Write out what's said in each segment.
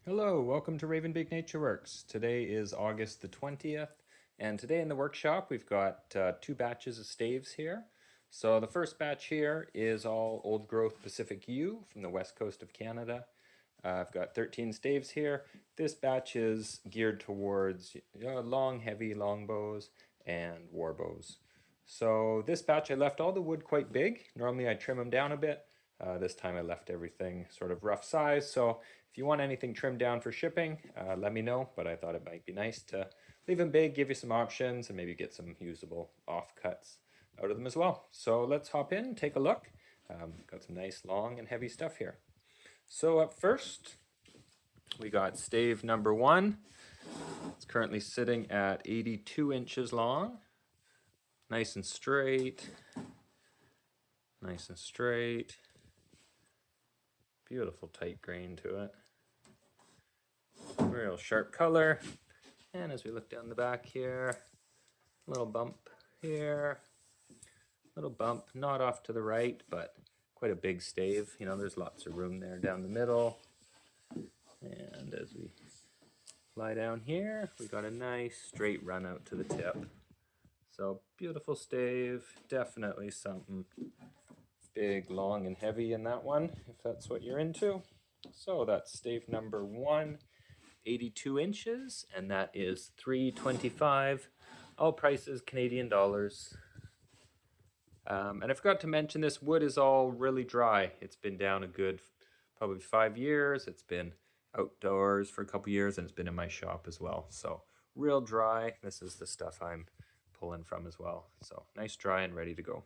Hello, welcome to Raven Big Nature Works. Today is August the 20th, and today in the workshop we've got two batches of staves here. So the first batch here is all old growth Pacific yew from the west coast of Canada. I've got 13 staves here. This batch is geared towards long, heavy longbows and war bows. So this batch I left all the wood quite big. Normally I trim them down a bit. This time I left everything sort of rough size. So if you want anything trimmed down for shipping, let me know. But I thought it might be nice to leave them big, give you some options, and maybe get some usable offcuts out of them as well. So let's hop in, take a look. Got some nice long and heavy stuff here. So up first, we got stave number 1. It's currently sitting at 82 inches long. Nice and straight. Nice and straight. Beautiful tight grain to it. Real sharp color. And as we look down the back here, a little bump here. Little bump, not off to the right, but quite a big stave. You know, there's lots of room there down the middle. And as we fly down here, we got a nice straight run out to the tip. So beautiful stave, definitely something big, long, and heavy in that one, if that's what you're into. So that's stave number 1, 82 inches, and that is $3.25. All prices Canadian dollars. And I forgot to mention this wood is all really dry. It's been down a good probably 5 years. It's been outdoors for a couple years, and it's been in my shop as well. So real dry. This is the stuff I'm pulling from as well. So nice, dry, and ready to go.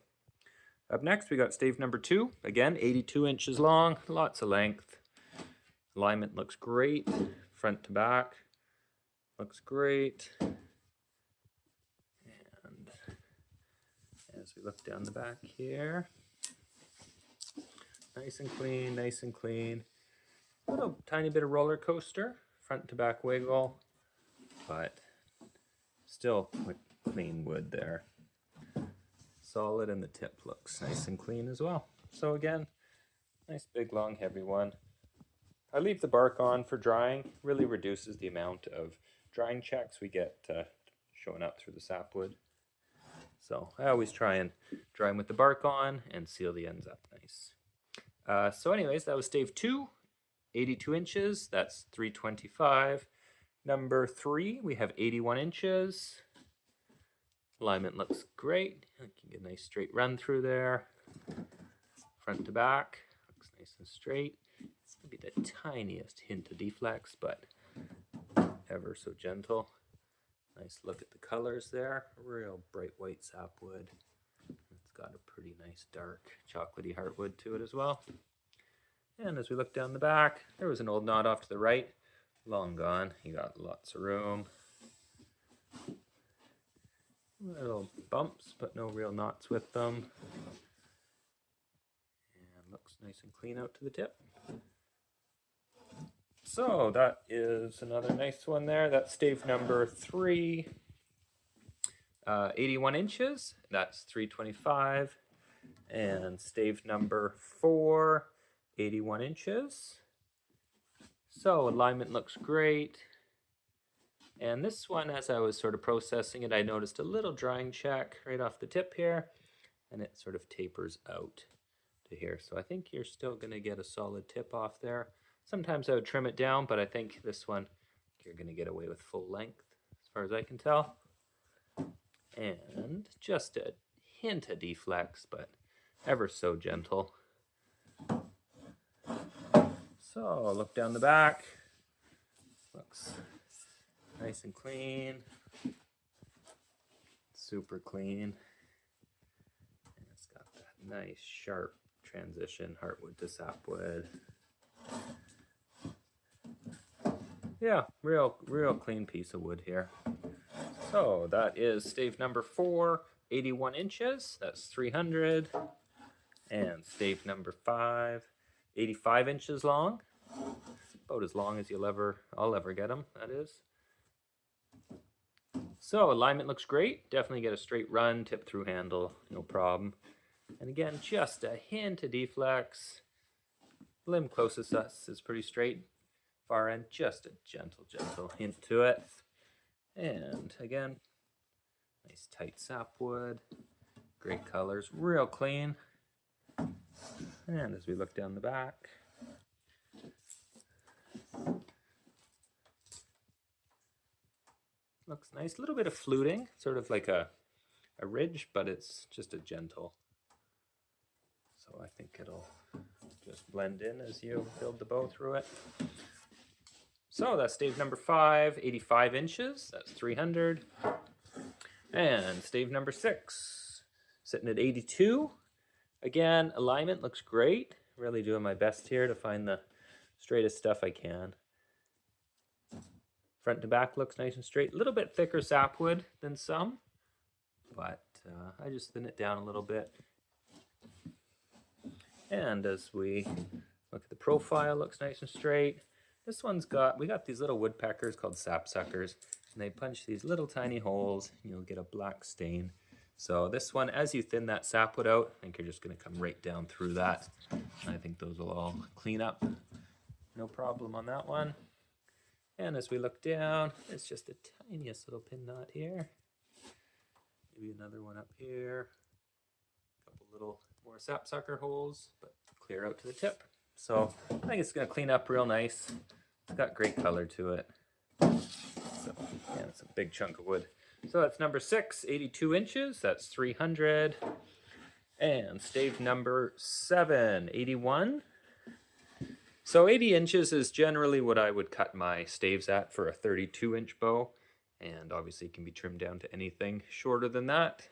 Up next, we got stave number 2. Again, 82 inches long, lots of length. Alignment looks great, front to back. Looks great. And as we look down the back here, nice and clean, nice and clean. A little tiny bit of roller coaster, front to back wiggle, but still clean wood there. Solid, and the tip looks nice and clean as well. So again, nice big long heavy one. I leave the bark on for drying. Really reduces the amount of drying checks we get showing up through the sapwood. So I always try and dry them with the bark on and seal the ends up nice. So anyways, that was stave 2, 82 inches. That's $3.25. Number 3, we have 81 inches. Alignment looks great. You can get a nice straight run through there. Front to back, looks nice and straight. It's maybe the tiniest hint of deflex, but ever so gentle. Nice look at the colors there. Real bright white sapwood. It's got a pretty nice dark chocolatey heartwood to it as well. And as we look down the back, there was an old knot off to the right. Long gone. You got lots of room. Little bumps, but no real knots with them. And looks nice and clean out to the tip. So that is another nice one there. That's stave number 3, 81 inches. That's $3.25. And stave number 4, 81 inches. So alignment looks great. And this one, as I was sort of processing it, I noticed a little drying check right off the tip here, and it sort of tapers out to here. So I think you're still going to get a solid tip off there. Sometimes I would trim it down, but I think this one you're going to get away with full length as far as I can tell. And just a hint of deflex, but ever so gentle. So look down the back. Looks nice and clean, super clean, and it's got that nice sharp transition, heartwood to sapwood. Yeah, real clean piece of wood here. So that is stave number 4, 81 inches, that's $300, and stave number 5, 85 inches long, about as long as I'll ever get them, that is. So alignment looks great. Definitely get a straight run, tip through handle, no problem. And again, just a hint of deflex. Limb closest to us is pretty straight. far end, just a gentle hint to it. And again, nice tight sapwood, great colors, real clean. And as we look down the back, looks nice. A little bit of fluting, sort of like a ridge, but it's just a gentle. So I think it'll just blend in as you build the bow through it. So that's stave number 5, 85 inches. That's 300. And stave number 6, sitting at 82. Again, alignment looks great. Really doing my best here to find the straightest stuff I can. Front to back looks nice and straight. A little bit thicker sapwood than some, but I just thin it down a little bit. And as we look at the profile, looks nice and straight. This one's we got these little woodpeckers called sapsuckers, and they punch these little tiny holes, and you'll get a black stain. So this one, as you thin that sapwood out, I think you're just gonna come right down through that. And I think those will all clean up. No problem on that one. And as we look down, it's just the tiniest little pin knot here. Maybe another one up here. A couple little more sapsucker holes, but clear out to the tip. So I think it's gonna clean up real nice. It's got great color to it. So yeah, it's a big chunk of wood. So that's number 6, 82 inches. That's 300. And stave number 7, 81. So 80 inches is generally what I would cut my staves at for a 32-inch bow. And obviously it can be trimmed down to anything shorter than that.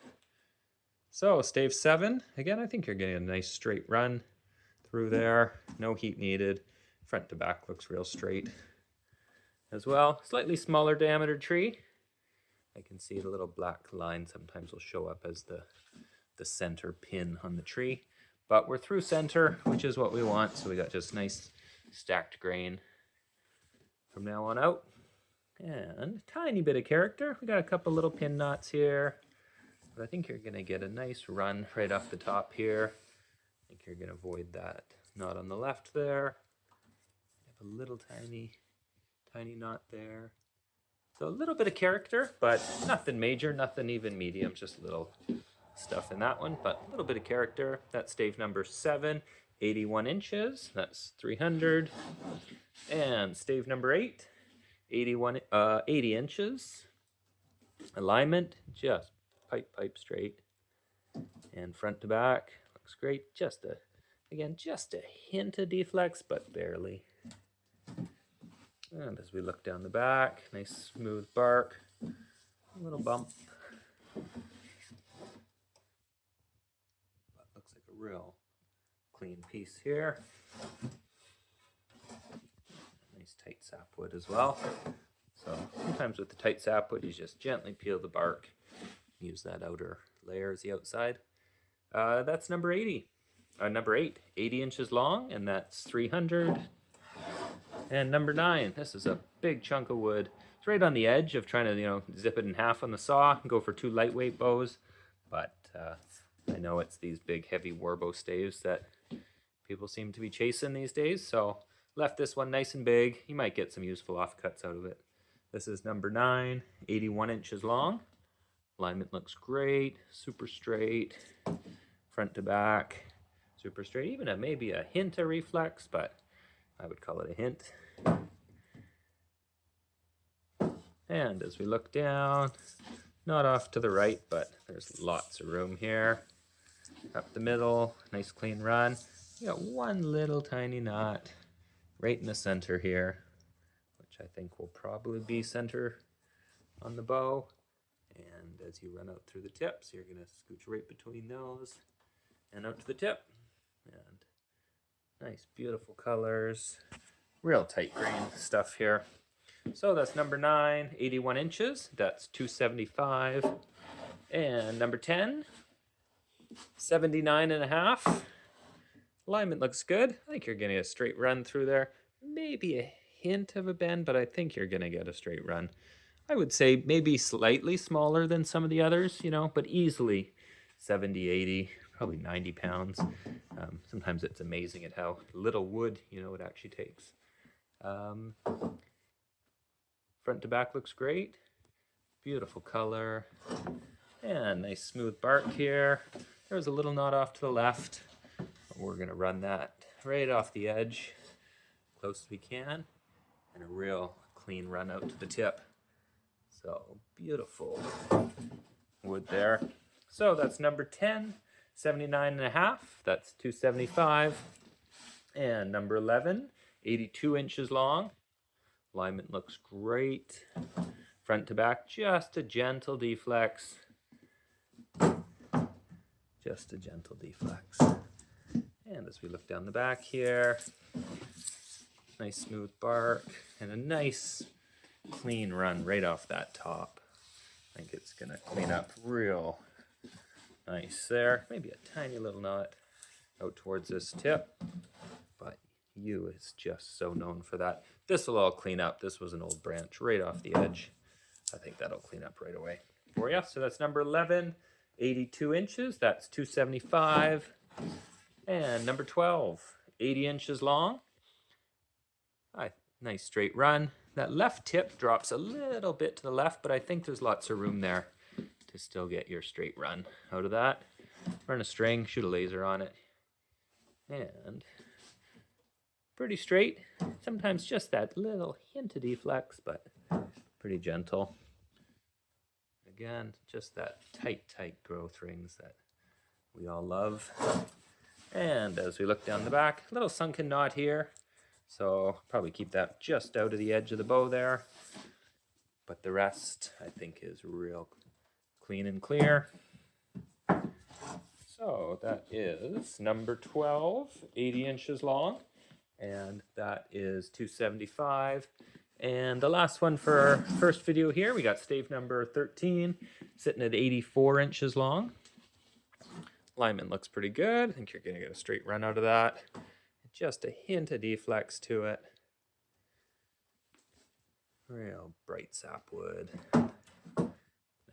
So stave 7, again, I think you're getting a nice straight run through there. No heat needed. Front to back looks real straight as well. Slightly smaller diameter tree. I can see the little black line sometimes will show up as the center pin on the tree. But we're through center, which is what we want. So we got just nice stacked grain from now on out. And a tiny bit of character. We got a couple little pin knots here. But I think you're gonna get a nice run right off the top here. I think you're gonna avoid that knot on the left there. You have a little tiny knot there. So a little bit of character, but nothing major, nothing even medium, just little stuff in that one, but a little bit of character. That's stave number 7, 81 inches. That's 300. And stave number 8, 80 inches. Alignment, just pipe straight. And front to back, looks great. Just a hint of deflex, but barely. And as we look down the back, nice smooth bark, a little bump. But looks like a real clean piece here. Nice tight sapwood as well. So sometimes with the tight sapwood, you just gently peel the bark. Use that outer layer as the outside. That's number 80. Number 8, 80 inches long, and that's 300. And number 9, this is a big chunk of wood. It's right on the edge of trying to, zip it in half on the saw and go for 2 lightweight bows. But I know it's these big, heavy war bow staves that people seem to be chasing these days. So left this one nice and big. You might get some useful offcuts out of it. This is number 9, 81 inches long. Alignment looks great, super straight, front to back, super straight. Even maybe a hint of reflex, but I would call it a hint. And as we look down, not off to the right, but there's lots of room here. Up the middle, nice clean run. You got one little tiny knot right in the center here, which I think will probably be center on the bow. And as you run out through the tips, you're gonna scooch right between those and out to the tip. And nice, beautiful colors. Real tight grain stuff here. So that's number 9, 81 inches. That's 275. And number 10, 79 and a half. Alignment looks good. I think you're getting a straight run through there. Maybe a hint of a bend, but I think you're gonna get a straight run. I would say maybe slightly smaller than some of the others, but easily 70, 80, probably 90 pounds. Sometimes it's amazing at how little wood, it actually takes. Front to back looks great. Beautiful color. And nice smooth bark here. There's a little knot off to the left. We're going to run that right off the edge, close as we can, and a real clean run out to the tip. So beautiful wood there. So that's number 10, 79.5. That's 275. And number 11, 82 inches long. Alignment looks great. Front to back, just a gentle deflex. Just a gentle deflex. And as we look down the back here, nice smooth bark and a nice clean run right off that top. I think it's gonna clean up real nice there. Maybe a tiny little knot out towards this tip, but yew is just so known for that. This will all clean up. This was an old branch right off the edge. I think that'll clean up right away for you. So that's number 11, 82 inches. That's 275. And number 12, 80 inches long. Nice straight run. That left tip drops a little bit to the left, but I think there's lots of room there to still get your straight run out of that. Run a string, shoot a laser on it. And pretty straight. Sometimes just that little hint of deflex, but pretty gentle. Again, just that tight growth rings that we all love. And as we look down the back, a little sunken knot here. So probably keep that just out of the edge of the bow there. But the rest, I think, is real clean and clear. So that is number 12, 80 inches long. And that is 275. And the last one for our first video here, we got stave number 13, sitting at 84 inches long. Alignment looks pretty good. I think you're gonna get a straight run out of that. Just a hint of deflex to it. Real bright sapwood.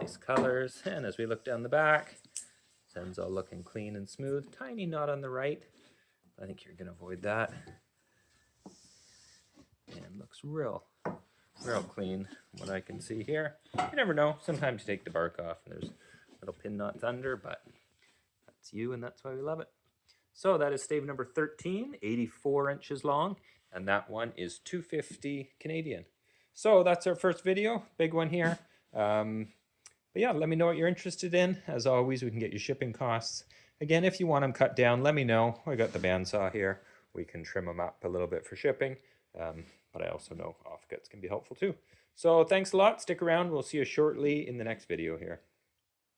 Nice colors. And as we look down the back, this end's all looking clean and smooth. Tiny knot on the right. I think you're gonna avoid that. And looks real clean from what I can see here. You never know. Sometimes you take the bark off and there's little pin knots under, but that's yew and that's why we love it. So that is stave number 13, 84 inches long, and that one is 250 Canadian. So that's our first video, big one here. But yeah, let me know what you're interested in. As always, we can get you shipping costs. Again, if you want them cut down, let me know. I got the bandsaw here. We can trim them up a little bit for shipping. But I also know offcuts can be helpful too. So thanks a lot. Stick around. We'll see you shortly in the next video here.